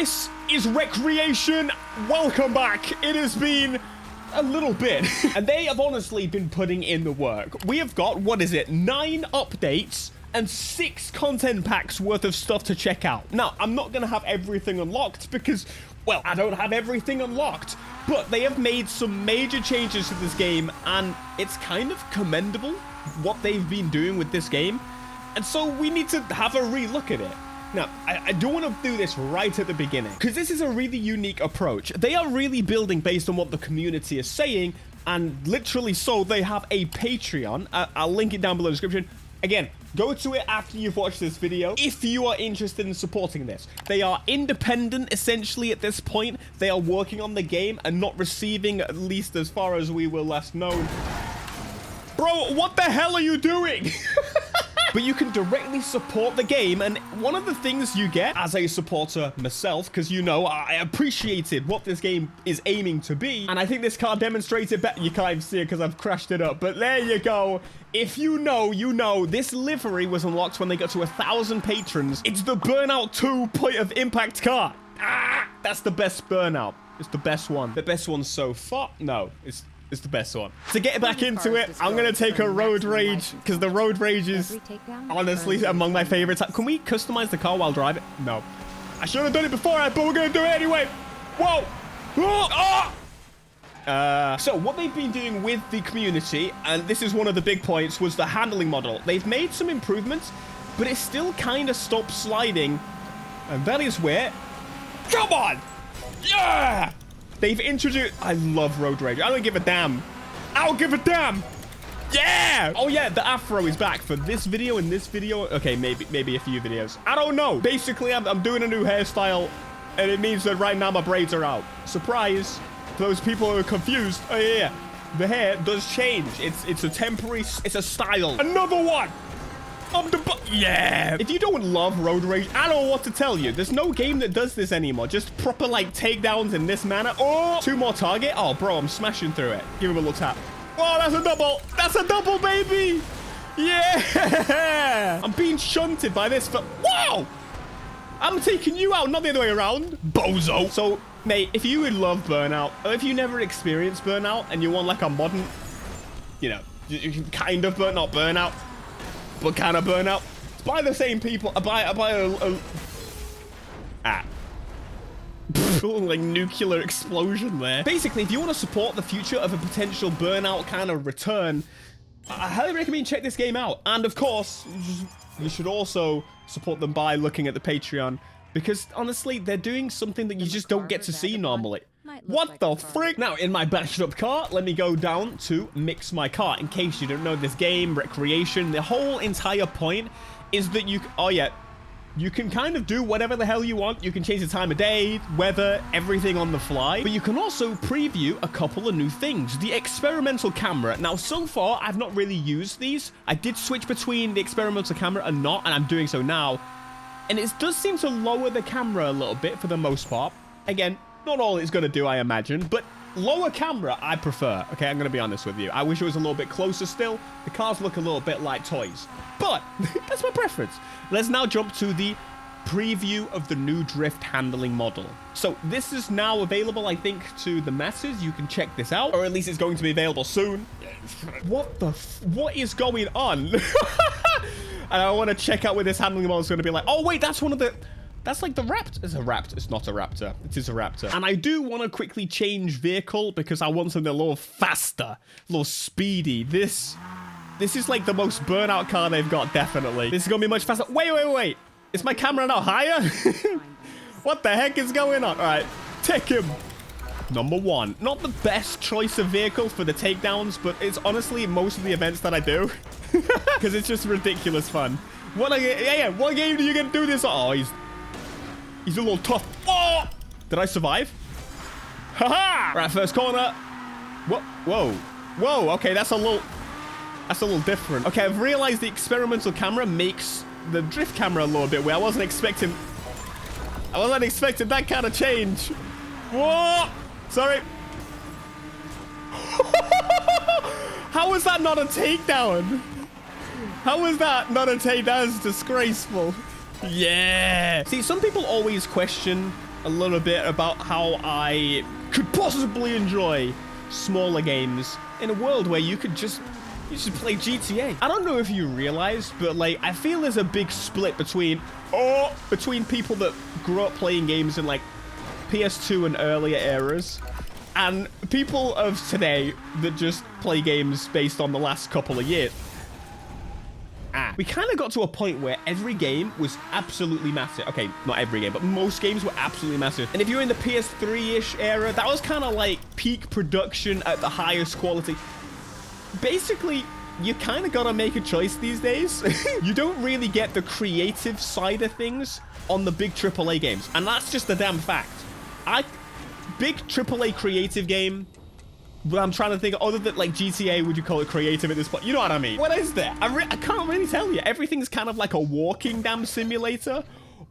This is Wreckreation. Welcome back. It has been a little bit. And they have honestly been putting in the work. We have got, what is it, 9 updates and 6 content packs worth of stuff to check out. Now, I'm not going to have everything unlocked because, well, I don't have everything unlocked. But they have made some major changes to this game, and it's kind of commendable what they've been doing with this game. And so we need to have a relook at it. Now, I do want to do this right at the beginning, because this is a really unique approach. They are really building based on what the community is saying, and literally so they have a Patreon. I'll link it down below in the description. Again, go to it after you've watched this video if you are interested in supporting this. They are independent, essentially, at this point. They are working on the game and not receiving, at least as far as we were last known. Bro, what the hell are you doing? But you can directly support the game, and one of the things you get as a supporter myself, because you know I appreciated what this game is aiming to be, and I think this car demonstrates it better. You can't even see it because I've crashed it up, but there you go. If you know, you know. This livery was unlocked when they got to 1,000 patrons. It's the Burnout 2 point of impact car. That's the best Burnout. It's the best one. The best one so far? No, it's the best one. To get back into it, I'm going to take a road rage, because the road rage is honestly among my favorites. Can we customize the car while driving? No. I should have done it before, but we're going to do it anyway. Whoa. So what they've been doing with the community, and this is one of the big points, was the handling model. They've made some improvements, but it still kind of stops sliding. And that is where... Come on! Yeah! They've introduced... I love road rage. I don't give a damn. I don't give a damn. Yeah! Oh, yeah, the afro is back for this video and this video. Okay, maybe a few videos. I don't know. Basically, I'm doing a new hairstyle, and it means that right now my braids are out. Surprise. For those people who are confused. Oh, yeah. The hair does change. It's a temporary... It's a style. Another one. Yeah. If you don't love road rage, I don't know what to tell you. There's no game that does this anymore. Just proper, like, takedowns in this manner. Oh, 2 more target. Oh, bro, I'm smashing through it. Give him a little tap. Oh, that's a double. That's a double, baby. Yeah. I'm being shunted by this. Wow. I'm taking you out, not the other way around. Bozo. So, mate, if you would love Burnout, or if you never experienced Burnout and you want, like, a modern, you know, kind of, but not Burnout, but kind of Burnout. It's by the same people. Like nuclear explosion there. Basically, if you want to support the future of a potential Burnout kind of return, I highly recommend check this game out. And of course, you should also support them by looking at the Patreon, because honestly, they're doing something that you just don't get to see normally. What the frick? Now, in my bashed up car, let me go down to mix my car. In case you don't know this game, Wreckreation, the whole entire point is that you... Oh, yeah. You can kind of do whatever the hell you want. You can change the time of day, weather, everything on the fly. But you can also preview a couple of new things. The experimental camera. Now, so far, I've not really used these. I did switch between the experimental camera and not, and I'm doing so now. And it does seem to lower the camera a little bit for the most part. Again, not all it's going to do, I imagine, but lower camera, I prefer. Okay, I'm going to be honest with you. I wish it was a little bit closer still. The cars look a little bit like toys, but that's my preference. Let's now jump to the preview of the new drift handling model. So this is now available, I think, to the masses. You can check this out, or at least it's going to be available soon. What is going on? And I want to check out where this handling model is going to be like. Oh, wait, that's one of the... That's like the Raptor. It's a Raptor. It's not a Raptor. It is a Raptor. And I do want to quickly change vehicle because I want something a little faster, a little speedy. This is like the most Burnout car they've got, definitely. This is going to be much faster. Wait. Is my camera now higher? What the heck is going on? All right, take him. Number 1. Not the best choice of vehicle for the takedowns, but it's honestly most of the events that I do. Because it's just ridiculous fun. What game do you get to do this? Oh, He's a little tough. Oh! Did I survive? Haha! Right, first corner. What? Whoa. Okay, that's a little different. Okay, I've realized the experimental camera makes the drift camera a little bit weird. I wasn't expecting that kind of change. Whoa! Sorry. How is that not a takedown? How is that not a takedown? That's disgraceful. Yeah. See, some people always question a little bit about how I could possibly enjoy smaller games in a world where you should play GTA. I don't know if you realize, but like, I feel there's a big split between people that grew up playing games in like PS2 and earlier eras, and people of today that just play games based on the last couple of years. We kind of got to a point where every game was absolutely massive. Okay, not every game, but most games were absolutely massive. And if you're in the PS3-ish era, that was kind of like peak production at the highest quality. Basically, you kind of got to make a choice these days. You don't really get the creative side of things on the big AAA games. And that's just a damn fact. Big AAA creative game, but I'm trying to think, other than like GTA, would you call it creative at this point? You know what I mean? What is there? I can't really tell you. Everything's kind of like a walking damn simulator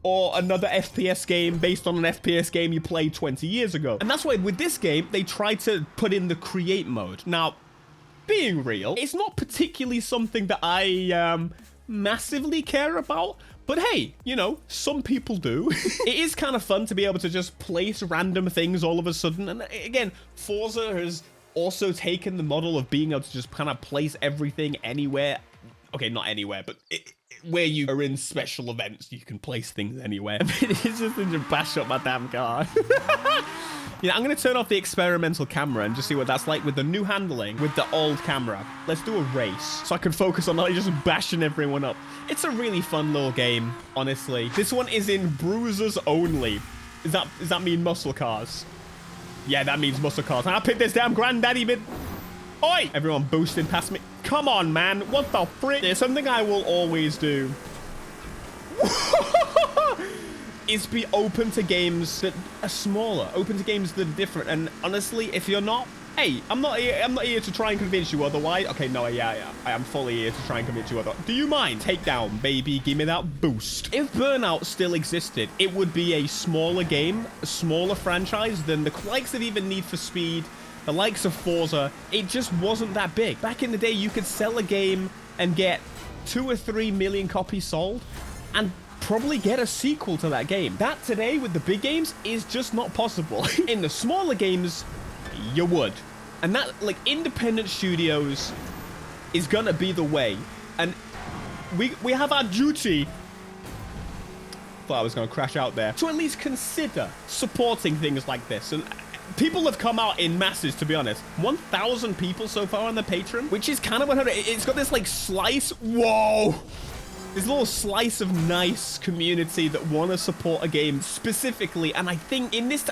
or another FPS game based on an FPS game you played 20 years ago. And that's why with this game, they tried to put in the create mode. Now, being real, it's not particularly something that I massively care about. But hey, you know, some people do. It is kind of fun to be able to just place random things all of a sudden. And again, Forza has also taken the model of being able to just kind of place everything anywhere. Okay, not anywhere, but where you are in special events, you can place things anywhere. I mean, it's just to bash up my damn car. Yeah, I'm going to turn off the experimental camera and just see what that's like with the new handling with the old camera. Let's do a race so I can focus on not just bashing everyone up. It's a really fun little game, honestly. This one is in bruisers only. Does that mean muscle cars? Yeah, that means muscle cars. I picked this damn granddaddy bit. Oi! Everyone boosting past me. Come on, man. What the frick? There's something I will always do. Is be open to games that are smaller, open to games that are different. And honestly, if you're not, hey, I'm not here to try and convince you otherwise. Okay, no, yeah, I am fully here to try and convince you otherwise. Do you mind? Takedown, baby, give me that boost. If Burnout still existed, it would be a smaller game, a smaller franchise than the likes of even Need for Speed, the likes of Forza. It just wasn't that big. Back in the day, you could sell a game and get 2 or 3 million copies sold, and probably get a sequel to that game. That today with the big games is just not possible. In the smaller games, you would. And that, like, independent studios is gonna be the way. And we have our duty. Thought I was gonna crash out there. To at least consider supporting things like this. And people have come out in masses, to be honest. 1,000 people so far on the Patreon, which is kind of 100. It's got this like slice. Whoa. This little slice of nice community that want to support a game specifically. And I think in this,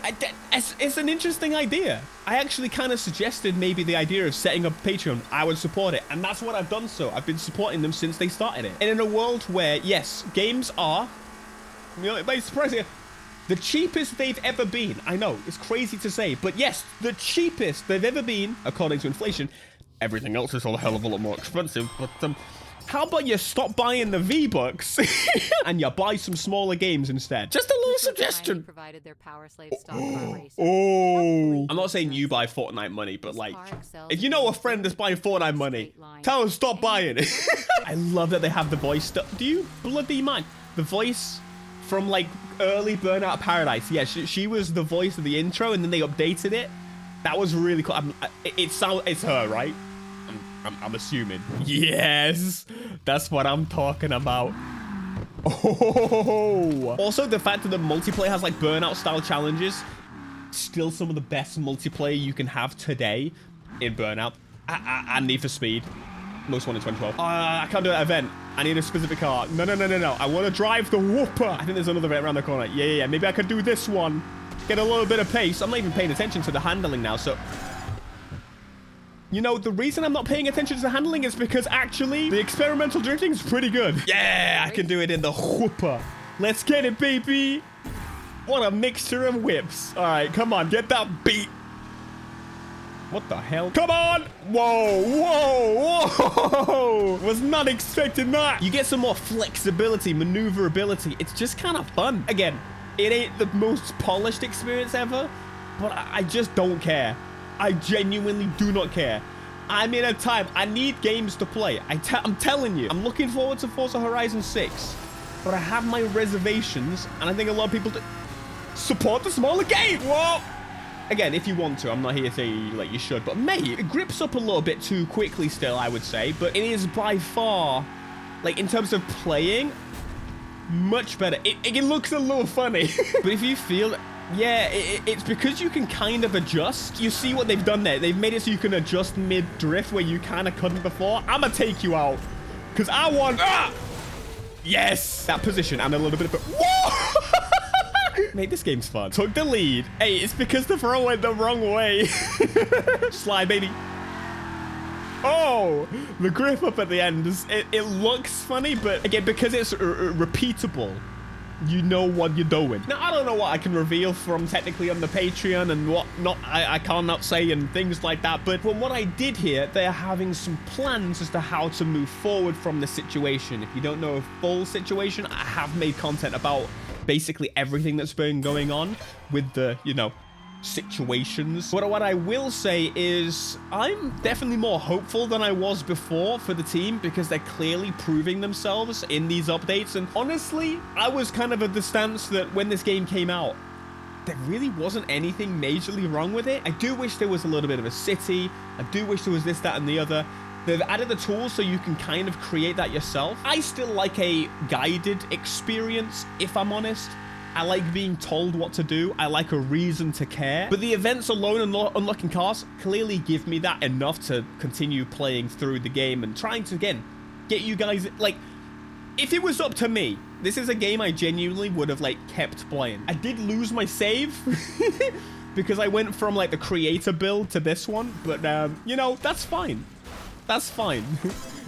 it's an interesting idea. I actually kind of suggested maybe the idea of setting up Patreon. I would support it. And that's what I've done so. I've been supporting them since they started it. And in a world where, yes, games are, you know, it may surprise you, the cheapest they've ever been. I know, it's crazy to say. But yes, the cheapest they've ever been, according to inflation. Everything else is a hell of a lot more expensive. But, how about you stop buying the V-Bucks and you buy some smaller games instead? Just a little suggestion. Provided their Power Slave stock car racer. Oh. I'm not saying you buy Fortnite money, but like, if you know a friend that's buying Fortnite money, tell them stop buying it. I love that they have the voice stuff. Do you bloody mind? The voice from like early Burnout Paradise. Yeah, she was the voice of the intro and then they updated it. That was really cool. It's her, right? I'm assuming. Yes, that's what I'm talking about. Oh. Also, the fact that the multiplayer has like Burnout style challenges, still some of the best multiplayer you can have today in Burnout. And Need for Speed. Most one in 2012. I can't do that event. I need a specific car. No. I want to drive the Whooper. I think there's another event around the corner. Yeah. Maybe I could do this one. Get a little bit of pace. I'm not even paying attention to the handling now, so... You know, the reason I'm not paying attention to the handling is because actually the experimental drifting is pretty good. Yeah, I can do it in the Whooper. Let's get it, baby. What a mixture of whips. All right, come on, get that beat. What the hell? Come on. Whoa. Was not expecting that. You get some more flexibility, maneuverability. It's just kind of fun. Again, it ain't the most polished experience ever, but I just don't care. I genuinely do not care. I'm in a time. I need games to play. I'm telling you. I'm looking forward to Forza Horizon 6. But I have my reservations. And I think a lot of people do. Support the smaller game. Whoa. Again, if you want to, I'm not here to say like you should, but mate, it grips up a little bit too quickly still, I would say. But it is by far, like in terms of playing, much better. It looks a little funny. But if you feel, yeah, it's because you can kind of adjust. You see what they've done there. They've made it so you can adjust mid-drift where you kind of couldn't before. I'm going to take you out because I want... Yes! That position and a little bit of... Whoa! Mate, this game's fun. Took the lead. Hey, it's because the throw went the wrong way. Slide, baby. Oh, the grip up at the end, it looks funny, but again, because it's repeatable, you know what you're doing. Now, I don't know what I can reveal from technically on the Patreon and what not I cannot say and things like that, but from what I did hear, they're having some plans as to how to move forward from the situation. If you don't know a full situation, I have made content about basically everything that's been going on with the, you know, situations. But what I will say is I'm definitely more hopeful than I was before for the team because they're clearly proving themselves in these updates. And honestly, I was kind of at the stance that when this game came out, there really wasn't anything majorly wrong with it. I do wish there was a little bit of a city. I do wish there was this, that, and the other. They've added the tools so you can kind of create that yourself. I still like a guided experience, if I'm honest. I like being told what to do. I like a reason to care. But the events alone and unlocking cars clearly give me that enough to continue playing through the game and trying to, again, get you guys... Like, if it was up to me, this is a game I genuinely would have, like, kept playing. I did lose my save because I went from, like, the creator build to this one. But, you know, that's fine. That's fine.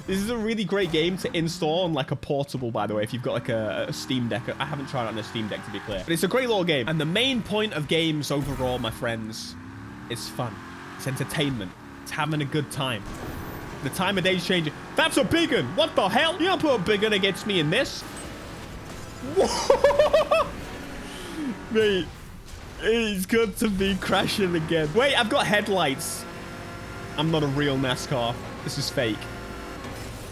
This is a really great game to install on like a portable, by the way, if you've got like a Steam Deck. I haven't tried it on a Steam Deck, to be clear. But it's a great little game. And the main point of games overall, my friends, is fun. It's entertainment. It's having a good time. The time of day's changing. That's a big one. What the hell? You don't put a big one against me in this. Whoa! Mate, it's good to be crashing again. Wait, I've got headlights. I'm not a real NASCAR. This is fake.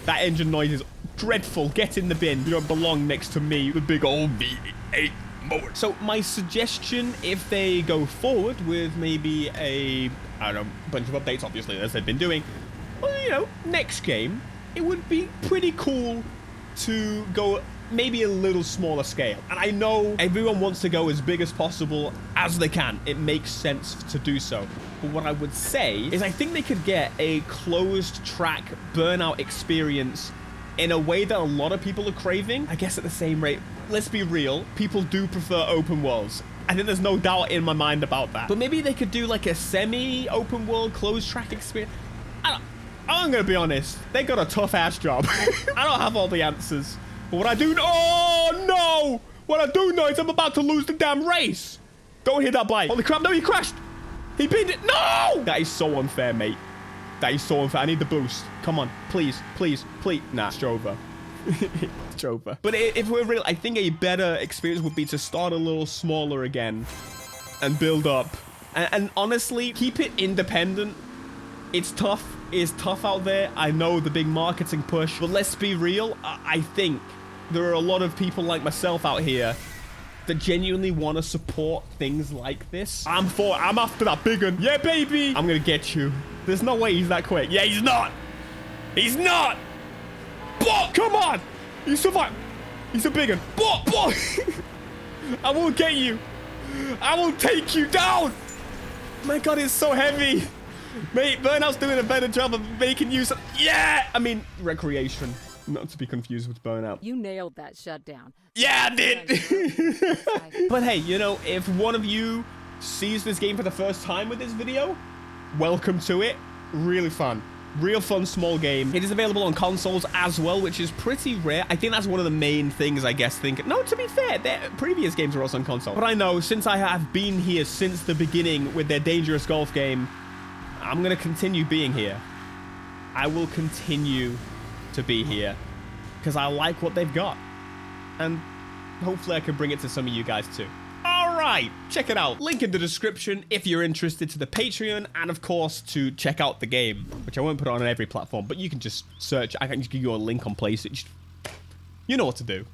That engine noise is dreadful. Get in the bin. You don't belong next to me, the big old V8 motor. So my suggestion, if they go forward with maybe a, I don't know, bunch of updates, obviously, as they've been doing, well, you know, next game, it would be pretty cool to go maybe a little smaller scale. And I know everyone wants to go as big as possible as they can. It makes sense to do so. But what I would say is I think they could get a closed track burnout experience in a way that a lot of people are craving. I guess at the same rate, let's be real, people do prefer open worlds. I think there's no doubt in my mind about that. But maybe they could do like a semi-open world closed track experience. I'm gonna be honest, they got a tough ass job. I don't have all the answers. But what I do know, oh no! What I do know is I'm about to lose the damn race. Don't hit that bike. Holy crap, no, he crashed. He pinned it. No! That is so unfair, mate. That is so unfair. I need the boost. Come on. Please, please, please. Nah, it's over. It's over. But if we're real, I think a better experience would be to start a little smaller again and build up. And honestly, keep it independent. It's tough. It's tough out there. I know the big marketing push. But let's be real. I think there are a lot of people like myself out here that genuinely want to support things like this. I'm after that big one. Yeah, baby. I'm going to get you. There's no way he's that quick. Yeah, he's not. He's not. But come on. You survive. He's a big one. But I will get you. I will take you down. My God, it's so heavy. Mate, Burnout's doing a better job of making use of... Yeah! I mean, Wreckreation. Not to be confused with Burnout. You nailed that shutdown. Yeah, I did! But hey, you know, if one of you sees this game for the first time with this video, welcome to it. Really fun. Real fun, small game. It is available on consoles as well, which is pretty rare. I think that's one of the main things, I guess, No, to be fair, their previous games were also on console. But I know, since I have been here since the beginning with their Dangerous Golf game, I'm going to continue being here. I will continue to be here because I like what they've got. And hopefully I can bring it to some of you guys too. All right, check it out. Link in the description if you're interested to the Patreon and, of course, to check out the game, which I won't put on every platform, but you can just search. I can just give you a link on PlayStation. You know what to do.